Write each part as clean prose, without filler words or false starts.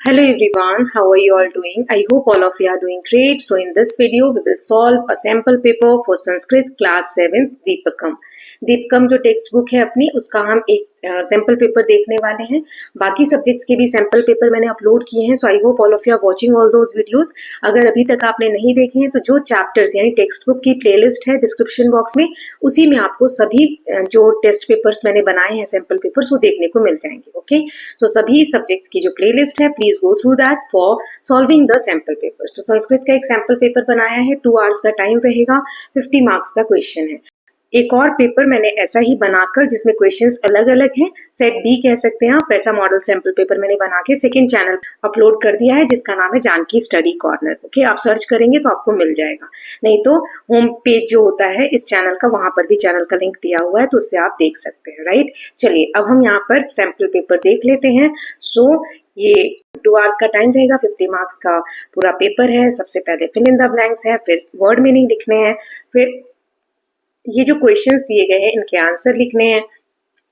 Hello everyone, how are you all doing? I hope all of you are doing great. So in this video, we will solve a sample paper for Sanskrit class 7th Deepakam. दीपकम जो text book है अपनी, उसका हम एक sample paper देखने वाले हैं। बाकी सब्जेक्ट्स के भी सैम्पल पेपर मैंने अपलोड किए हैं, so I hope all of you are watching all those videos. अगर अभी तक आपने नहीं देखे हैं तो जो चैप्टर्स यानी टेक्स्ट बुक की प्लेलिस्ट है डिस्क्रिप्शन बॉक्स में, उसी में आपको सभी जो टेस्ट पेपर्स मैंने बनाए हैं सैम्पल पेपर्स वो देखने को मिल जाएंगे। ओके, सो सभी सब्जेक्ट्स की जो प्लेलिस्ट है, please go through that for solving the sample papers. तो संस्कृत का एक सैम्पल पेपर बनाया है, 2 आवर्स का टाइम रहेगा, 50 मार्क्स का क्वेश्चन है। एक और पेपर मैंने ऐसा ही बनाकर, जिसमें क्वेश्चंस अलग अलग हैं, सेट बी कह सकते हैं आप, वैसा मॉडल सैंपल पेपर मैंने बना के सेकंड चैनल अपलोड कर दिया है, जिसका नाम है जानकी स्टडी कॉर्नर। ओके, आप सर्च करेंगे तो आपको मिल जाएगा, नहीं तो होम पेज जो होता है इस चैनल का, वहां पर भी चैनल का लिंक दिया हुआ है, तो उससे आप देख सकते हैं। राइट, चलिए अब हम यहाँ पर सैंपल पेपर देख लेते हैं। सो ये 2 आवर्स का टाइम रहेगा, 50 मार्क्स का पूरा पेपर है। सबसे पहले फिल इन द ब्लैंक्स है, फिर वर्ड मीनिंग लिखने हैं, फिर ये जो क्वेश्चंस दिए गए हैं इनके आंसर लिखने हैं।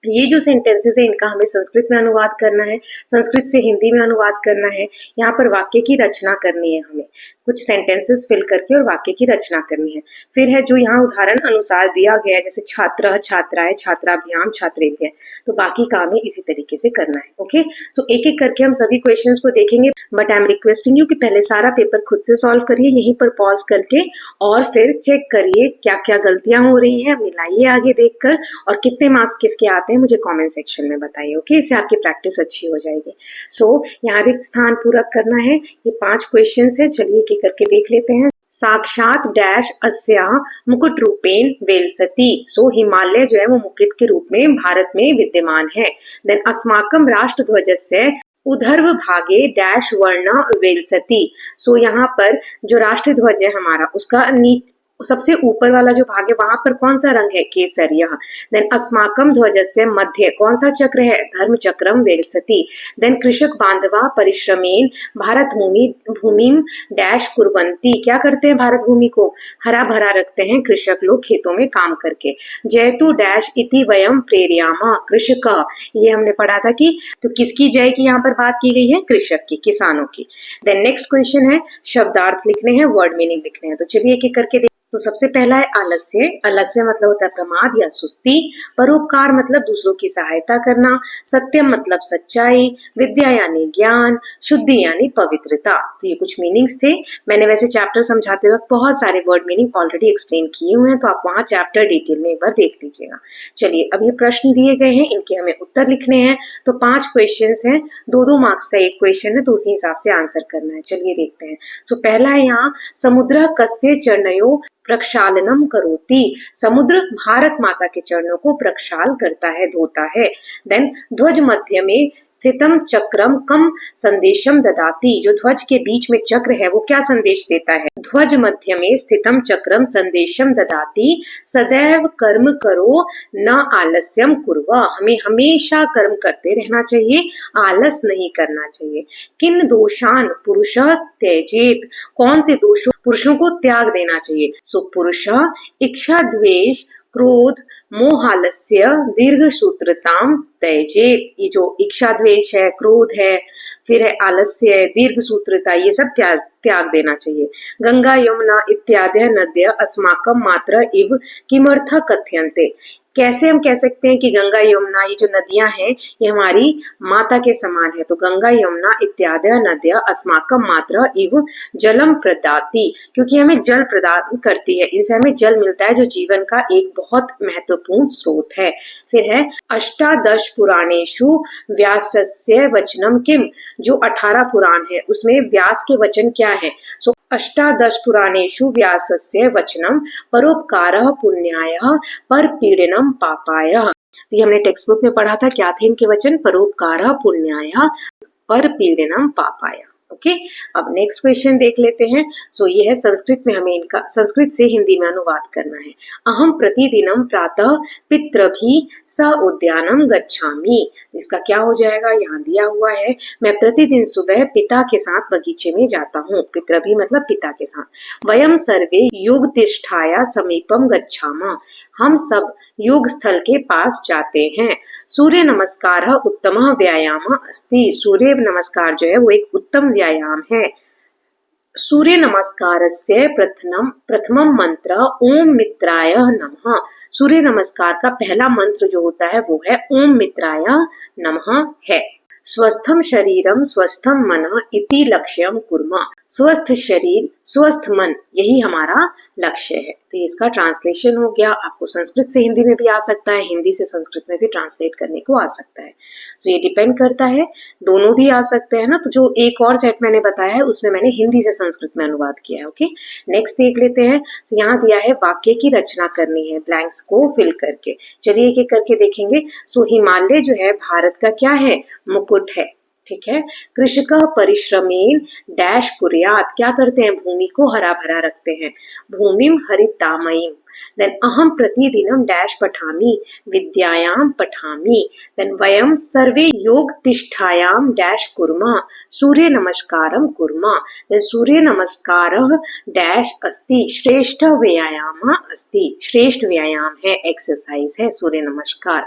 ये जो सेंटेंसेस है इनका हमें संस्कृत में अनुवाद करना है, संस्कृत से हिंदी में अनुवाद करना है। यहाँ पर वाक्य की रचना करनी है, हमें कुछ सेंटेंसेस फिल करके और वाक्य की रचना करनी है। फिर है जो यहाँ उदाहरण अनुसार दिया गया है, जैसे छात्र, छात्राएं, छात्राभ्याम, छात्रेभ्य, तो बाकी काम ही इसी तरीके से करना है। ओके, सो एक एक करके हम सभी क्वेश्चंस को देखेंगे, but I am requesting you कि पहले सारा पेपर खुद से सॉल्व करिए, यहीं पर पॉज करके, और फिर चेक करिए क्या क्या गलतियां हो रही है, मिलाइए आगे देखकर, और कितने मार्क्स किसके आते हैं मुझे कमेंट सेक्शन में बताइए। ओके, इससे आपकी प्रैक्टिस अच्छी हो जाएगी। सो यहाँ रिक्त स्थान पूरक करना है, ये 5 क्वेश्चंस है, चलिए एक एक करके देख लेते हैं। साक्षात डैश अस्या मुकुट रूपेण वेलसती, सो हिमालय जो है वो मुकुट के रूप में भारत में विद्यमान है। देन अस्माकम राष्ट्र ध्वजस्य उधर्व भागे डैश वर्ण वेलसती, सो यहाँ पर जो राष्ट्र ध्वज है हमारा, उसका सबसे ऊपर वाला जो भाग है वहां पर कौन सा रंग है, केसरिया। देन अस्माकम ध्वजस्य मध्य कौन सा चक्र है, धर्म चक्रम वेलसती। देन कृषक बांधवा परिश्रमेन भारत भूमिम डैश कुर्वंती, क्या करते हैं भारत भूमि को हरा भरा रखते हैं कृषक लोग खेतों में काम करके। जयतु डैश इति वयम प्रेरयामा कृषक, ये हमने पढ़ा था कि तो किसकी जय की यहाँ पर बात की गई है, कृषक की, किसानों की। देन नेक्स्ट क्वेश्चन है शब्दार्थ लिखने हैं, वर्ड मीनिंग लिखने हैं, तो चलिए एक एक करके। तो सबसे पहला है आलस्य। आलस्य मतलब होता है प्रमाद या सुस्ती। परोपकार मतलब दूसरों की सहायता करना। सत्यम मतलब सच्चाई। विद्या यानी ज्ञान। शुद्धि यानी पवित्रता। तो ये कुछ मीनिंग्स थे। मैंने वैसे चैप्टर समझाते वक्त बहुत सारे वर्ड मीनिंग ऑलरेडी एक्सप्लेन किए हुए हैं, तो आप वहां चैप्टर डिटेल में एक बार देख लीजिएगा। चलिए अब ये प्रश्न दिए गए हैं, इनके हमें उत्तर लिखने हैं। तो 5 क्वेश्चन हैं, 2-2 मार्क्स का एक क्वेश्चन है, तो उसी हिसाब से आंसर करना है। चलिए देखते हैं। सो पहला है यहाँ, समुद्र कस्य चरणयो प्रक्षालनम करोति, समुद्र भारत माता के चरणों को प्रक्षाल करता है, धोता है। देन ध्वज मध्य में स्थितम चक्रम कम संदेशम ददाति, जो ध्वज के बीच में चक्र है वो क्या संदेश देता है, ध्वज मध्य में स्थितम चक्रम संदेशम ददाति सदैव कर्म करो न आलस्यम कुर्वा, हमें हमेशा कर्म करते रहना चाहिए, आलस नहीं करना चाहिए। किन दोषान पुरुष त्यजेत, कौन से दोषों पुरुषों को त्याग देना चाहिए। सो पुरुष इच्छा द्वेष क्रोध मोहालस्य दीर्घ सूत्रताम त्यजेत, ये जो इच्छा द्वेष है, क्रोध है, फिर है आलस्य है, दीर्घ सूत्रता, ये सब त्याग देना चाहिए। गंगा यमुना इत्यादि नद्य अस्माकम मात्र इव किमर्थ कथ्यन्ते, कैसे हम कह सकते हैं कि गंगा यमुना ये जो नदियां हैं ये हमारी माता के समान है। तो गंगा यमुना इत्यादि नद्या अस्माकम मात्र इव जलम प्रदाति, क्योंकि हमें जल प्रदान करती है, इनसे हमें जल मिलता है जो जीवन का एक बहुत महत्वपूर्ण स्रोत है। फिर है अष्टादश पुराणेषु व्यासस्य वचनम किम, जो 18 पुराण है उसमें व्यास के वचन क्या है। सो अष्टादश पुराणेषु व्यासस्य वचनम परोपकारः पुण्यायः परपीडनम पापायः, तो ये हमने टेक्स्ट बुक में पढ़ा था, क्या थे इनके वचन, परोपकारः पुण्यायः परपीडनम पापायः। ओके, अब नेक्स्ट क्वेश्चन देख लेते हैं। सो ये है संस्कृत में, हमें इनका संस्कृत से हिंदी में अनुवाद करना है। अहम प्रतिदिनम प्रातः पितृभि स उद्यानम गच्छामि, इसका क्या हो जाएगा, यहाँ दिया हुआ है, मैं प्रतिदिन सुबह पिता के साथ बगीचे में जाता हूँ, पितृभि मतलब पिता के साथ। वयम सर्वे युगतिष्ठाया समीपम गच्छामा, हम सब योग स्थल के पास जाते हैं। सूर्य नमस्कार उत्तमः व्यायामः अस्ति। सूर्य नमस्कार जो है वो एक उत्तम व्यायाम है। सूर्य नमस्कारस्य प्रथमम मंत्र ओम मित्राय नमः। सूर्य नमस्कार का पहला मंत्र जो होता है वो है ओम मित्राय नमः है। स्वस्थम शरीरम स्वस्थम मनः इति लक्ष्यम कुर्मः। स्वस्थ शरीर स्वस्थ मन यही हमारा लक्ष्य है। तो ये इसका ट्रांसलेशन हो गया। आपको संस्कृत से हिंदी में भी आ सकता है, हिंदी से संस्कृत में भी ट्रांसलेट करने को आ सकता है। सो ये डिपेंड करता है, दोनों भी आ सकते हैं ना। तो जो एक और सेट मैंने बताया है उसमें मैंने हिंदी से संस्कृत में अनुवाद किया है। ओके, नेक्स्ट देख लेते हैं। तो यहाँ दिया है वाक्य की रचना करनी है ब्लैंक्स को फिल करके। चलिए एक एक करके देखेंगे। सो हिमालय जो है भारत का क्या है, मुकुट है। ठीक है। कृषक परिश्रमेण डैश कुर्यात, क्या करते हैं, भूमि को हरा भरा रखते हैं। भूमिम हरितामयीम। देन अहम प्रतिदिनम डैश पठामि, विद्यायाम पठामि। देन वयम सर्वे योग तिष्ठायाम डैश कुर्मः, सूर्य नमस्कारम कुर्मः। देन सूर्य नमस्कारः डैश अस्ति, श्रेष्ठ व्यायाम अस्ति। श्रेष्ठ व्यायाम है, एक्सरसाइज है सूर्य नमस्कार।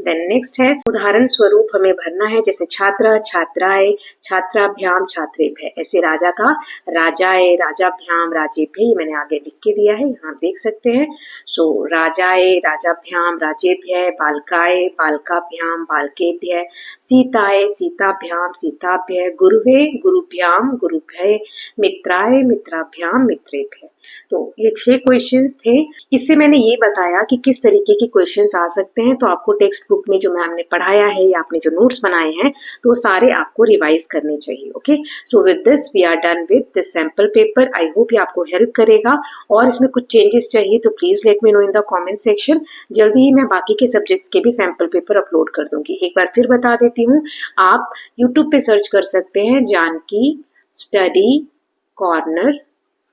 देन नेक्स्ट है उदाहरण स्वरूप हमें भरना है, जैसे छात्र छात्राएं, छात्राभ्याम छात्रेभ्य। ऐसे राजा का राजाए, राजाभ्याम राजेभ्य, ये मैंने आगे लिख के दिया है, यहाँ देख सकते हैं। सो राजाए राजाभ्याम राजेभ्य, बालकाए बालकाभ्याम बालकेभ्य, सीताए सीताभ्याम सीताभ्य, गुरुवे गुरुभ्याम गुरुभ्य, मित्राय मित्राभ्याम मित्रेभ्य। तो ये 6 क्वेश्चंस थे। इससे मैंने ये बताया कि किस तरीके के क्वेश्चंस आ सकते हैं। तो आपको टेक्स्ट बुक में जो मैम ने पढ़ाया है या आपने जो नोट्स बनाए हैं तो सारे आपको रिवाइज करने चाहिए। Okay, so with this we are done with this sample paper. I hope ये आपको हेल्प करेगा, और इसमें कुछ चेंजेस चाहिए तो please let me know in the comment section. जल्दी ही मैं बाकी के सब्जेक्ट्स के भी सैम्पल पेपर अपलोड कर दूंगी। एक बार फिर बता देती हूँ, आप यूट्यूब पे सर्च कर सकते हैं जानकी स्टडी कॉर्नर,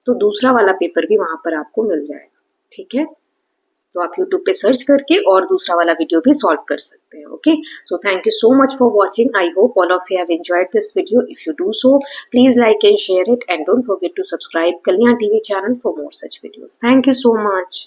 तो दूसरा वाला पेपर भी वहां पर आपको मिल जाएगा। ठीक है, तो आप YouTube पे सर्च करके और दूसरा वाला वीडियो भी सॉल्व कर सकते हैं। Okay, so thank you so much for watching. I hope all of you have enjoyed this video. If you do so please like and share it, and don't forget to subscribe Kalyan TV channel for more such videos. Thank you so much.